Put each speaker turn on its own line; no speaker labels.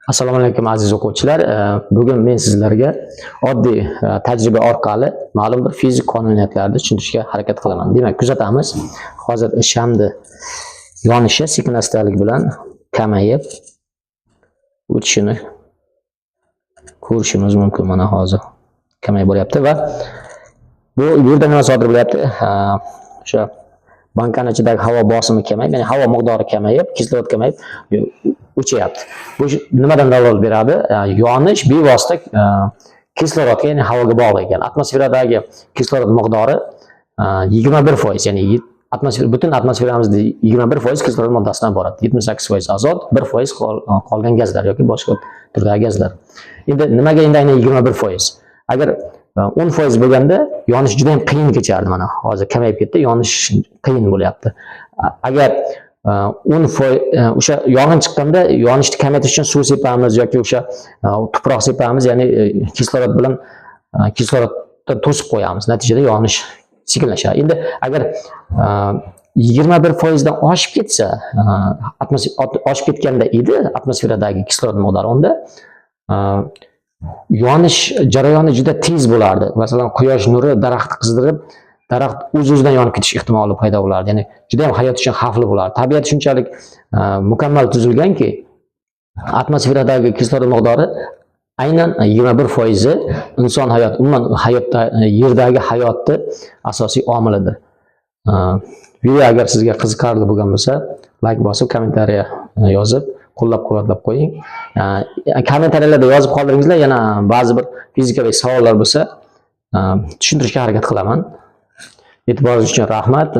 Assalomu alaykum aziz o'quvchilar. Bugun men sizlarga oddiy tajriba orqali ma'lum bir fizik qonuniyatlarni tushuntirishga harakat qilaman. Demak, kuzatamiz. Hozir shamni yonishi sekin-astalik bilan kamayib o'tishini ko'rishimiz mumkin. Mana hozir kamayib boryapti va bu yerda nima sodir bo'lyapti? O'sha bankani ichidagi havo bosimi kamayib, ya'ni havo miqdori kamayib, kislorod kamayib o'chyapti. Bu nimadan dalolat beradi? Yonish bevosita kislorodga, ya'ni havoga bog'liq ekan. Atmosferadagi kislorod miqdori 21%, ya'ni butun atmosferamizda 21% kislorod moddasidan iborat. 78% azot, 1% qolgan gazlar yoki boshqa turdagi gazlar. Endi nimaga endi aynan 21%? Agar 10% bo'lganda yonish juda ham qiyin kechardi. Mana hozir kamayib ketdi, yonish qiyin bo'lyapti. Agar 10% o'sha yong'in chiqqanda yonishni kamaytirish uchun suv sepamiz yoki o'sha tuproq sepamiz, ya'ni kislorod bilan kislorodni to'sib qo'yamiz. Natijada yonish sekinlashadi. Endi agar 21% dan oshib ketsa, oshib ketganda edi atmosferadagi kislorod miqdori, unda yonish jarayoni juda tez bo'lardi. Masalan, quyosh nuri daraxtni qizdirib, daraxt o'z-o'zidan yonib ketish ehtimoli paydo bo'lardi. Ya'ni juda ham hayot uchun xavfli bo'lardi. Tabiat shunchalik mukammal tuzilganki, atmosferadagi kislorod miqdori aynan 21% inson hayot, umuman hayotda, yerdagi hayotni asosiy omilidir. Video agar sizga qiziqarli bo'lgan bo'lsa, like bosib, kommentariya yozib, qo'llab-quvvatlab qo'ying. Kommentariyalarda yozib qoldiringizlar, yana ba'zi bir fizikaviy savollar bo'lsa, tushuntirishga harakat qilaman. E'tiboringiz uchun rahmat.